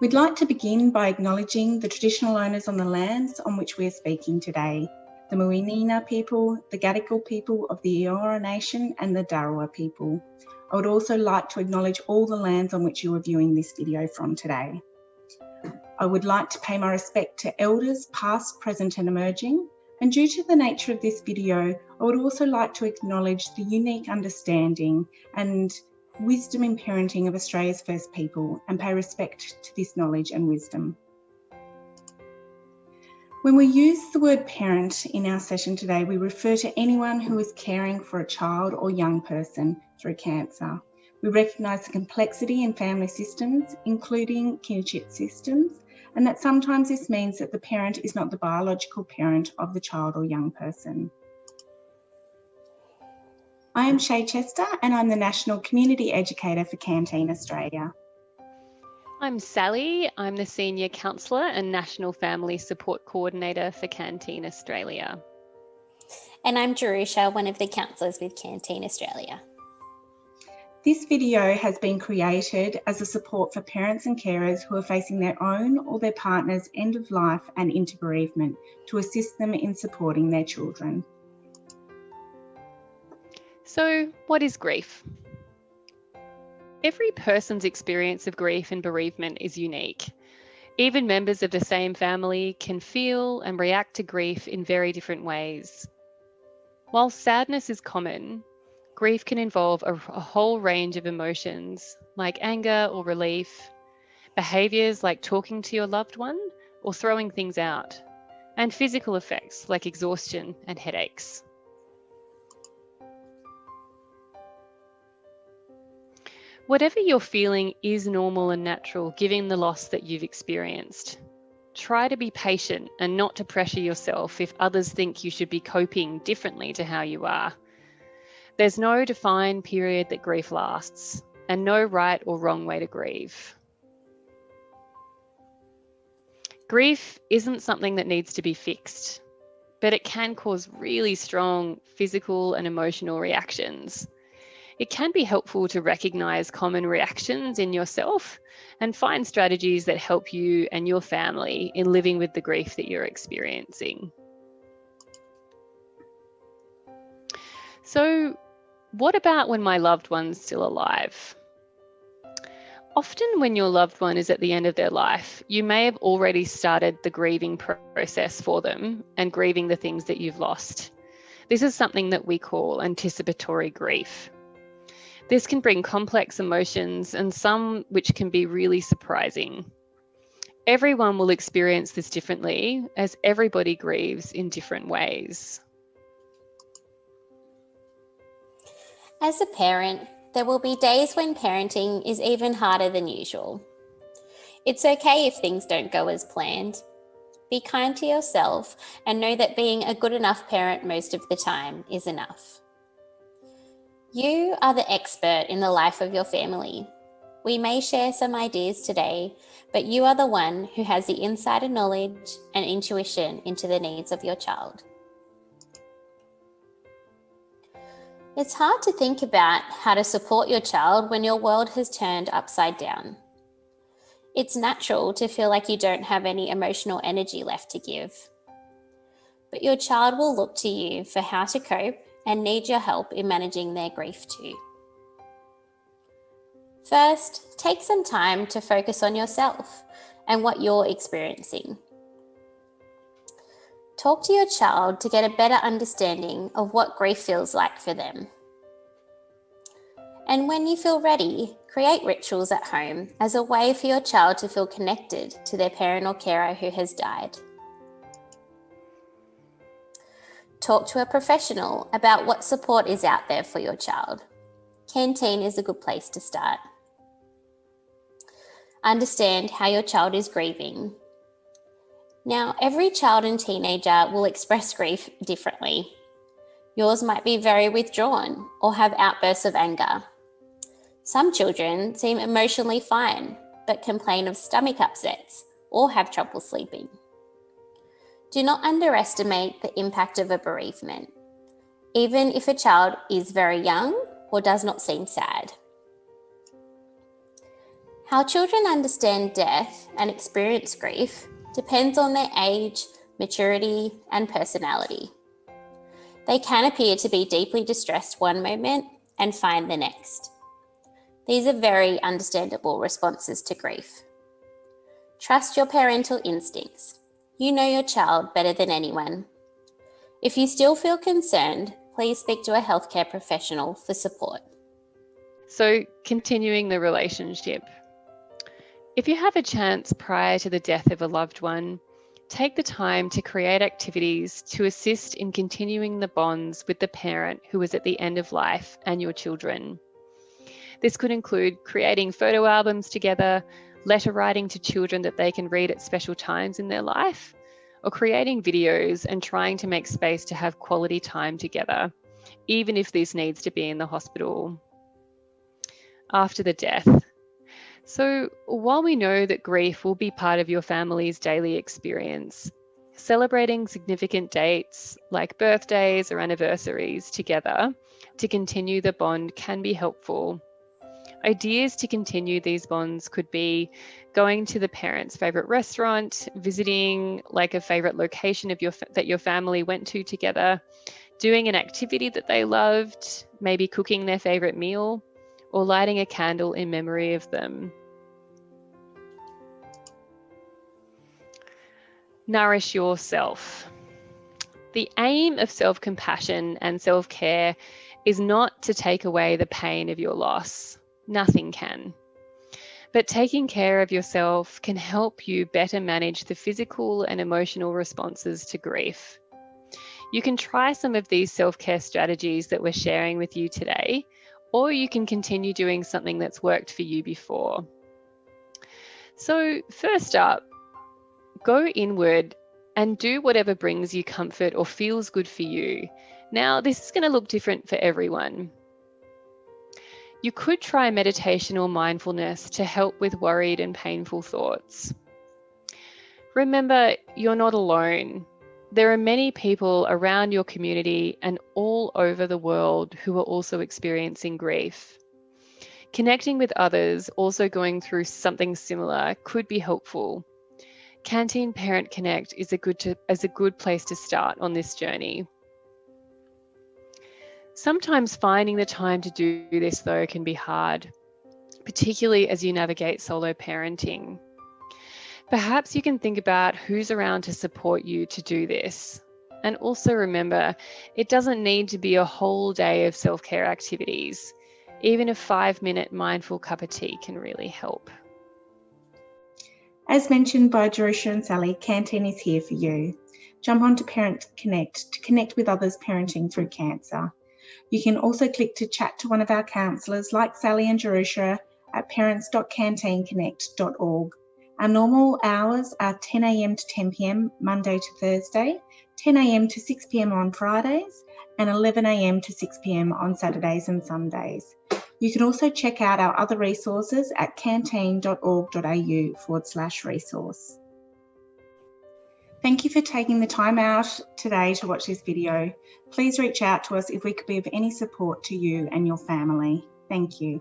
We'd like to begin by acknowledging the traditional owners on the lands on which we are speaking today, the Muwinina people, the Gadigal people of the Eora Nation and the Dharua people. I would also like to acknowledge all the lands on which you are viewing this video from today. I would like to pay my respect to elders past, present and emerging, and due to the nature of this video, I would also like to acknowledge the unique understanding and wisdom in parenting of Australia's First People and pay respect to this knowledge and wisdom. When we use the word parent in our session today, we refer to anyone who is caring for a child or young person through cancer. We recognise the complexity in family systems, including kinship systems, and that sometimes this means that the parent is not the biological parent of the child or young person. I am Shae Chester and I'm the National Community Educator for Canteen Australia. I'm Sally. I'm the Senior Counsellor and National Family Support Coordinator for Canteen Australia. And I'm Jerushah, one of the counsellors with Canteen Australia. This video has been created as a support for parents and carers who are facing their own or their partner's end of life and into bereavement to assist them in supporting their children. So, what is grief? Every person's experience of grief and bereavement is unique. Even members of the same family can feel and react to grief in very different ways. While sadness is common, grief can involve a whole range of emotions like anger or relief, behaviours like talking to your loved one or throwing things out, and physical effects like exhaustion and headaches. Whatever you're feeling is normal and natural given the loss that you've experienced. Try to be patient and not to pressure yourself if others think you should be coping differently to how you are. There's no defined period that grief lasts, and no right or wrong way to grieve. Grief isn't something that needs to be fixed, but it can cause really strong physical and emotional reactions. It can be helpful to recognise common reactions in yourself and find strategies that help you and your family in living with the grief that you're experiencing. So, what about when my loved one's still alive? Often when your loved one is at the end of their life, you may have already started the grieving process for them and grieving the things that you've lost. This is something that we call anticipatory grief. This can bring complex emotions and some which can be really surprising. Everyone will experience this differently as everybody grieves in different ways. As a parent, there will be days when parenting is even harder than usual. It's okay if things don't go as planned. Be kind to yourself and know that being a good enough parent most of the time is enough. You are the expert in the life of your family. We may share some ideas today, but you are the one who has the insider knowledge and intuition into the needs of your child. It's hard to think about how to support your child when your world has turned upside down. It's natural to feel like you don't have any emotional energy left to give. But your child will look to you for how to cope and need your help in managing their grief too. First, take some time to focus on yourself and what you're experiencing. Talk to your child to get a better understanding of what grief feels like for them. And when you feel ready, create rituals at home as a way for your child to feel connected to their parent or carer who has died. Talk to a professional about what support is out there for your child. Canteen is a good place to start. Understand how your child is grieving. Now, every child and teenager will express grief differently. Yours might be very withdrawn or have outbursts of anger. Some children seem emotionally fine, but complain of stomach upsets or have trouble sleeping. Do not underestimate the impact of a bereavement, even if a child is very young or does not seem sad. How children understand death and experience grief depends on their age, maturity, and personality. They can appear to be deeply distressed one moment and fine the next. These are very understandable responses to grief. Trust your parental instincts. You know your child better than anyone. If you still feel concerned, please speak to a healthcare professional for support. So, continuing the relationship. If you have a chance prior to the death of a loved one, take the time to create activities to assist in continuing the bonds with the parent who is at the end of life and your children. This could include creating photo albums together, letter writing to children that they can read at special times in their life, or creating videos and trying to make space to have quality time together, even if this needs to be in the hospital. After the death. So while we know that grief will be part of your family's daily experience, celebrating significant dates like birthdays or anniversaries together to continue the bond can be helpful. Ideas to continue these bonds could be going to the parent's favorite restaurant, visiting like a favorite location of that your family went to together, doing an activity that they loved, maybe cooking their favorite meal, or lighting a candle in memory of them. Nourish yourself. The aim of self-compassion and self-care is not to take away the pain of your loss. Nothing can. But taking care of yourself can help you better manage the physical and emotional responses to grief. You can try some of these self-care strategies that we're sharing with you today, or you can continue doing something that's worked for you before. So first up, go inward and do whatever brings you comfort or feels good for you. Now, this is going to look different for everyone. You could try meditation or mindfulness to help with worried and painful thoughts. Remember, you're not alone. There are many people around your community and all over the world who are also experiencing grief. Connecting with others also going through something similar could be helpful. Canteen Parent Connect is a good place to start on this journey. Sometimes finding the time to do this, though, can be hard, particularly as you navigate solo parenting. Perhaps you can think about who's around to support you to do this. And also remember, it doesn't need to be a whole day of self-care activities. Even a 5-minute mindful cup of tea can really help. As mentioned by Jerushah and Sally, Canteen is here for you. Jump onto Parent Connect to connect with others parenting through cancer. You can also click to chat to one of our counsellors like Sally and Jerushah at parents.canteenconnect.org. Our normal hours are 10 a.m. to 10 p.m. Monday to Thursday, 10 a.m. to 6 p.m. on Fridays, and 11 a.m. to 6 p.m. on Saturdays and Sundays. You can also check out our other resources at canteen.org.au/resource. Thank you for taking the time out today to watch this video. Please reach out to us if we could be of any support to you and your family. Thank you.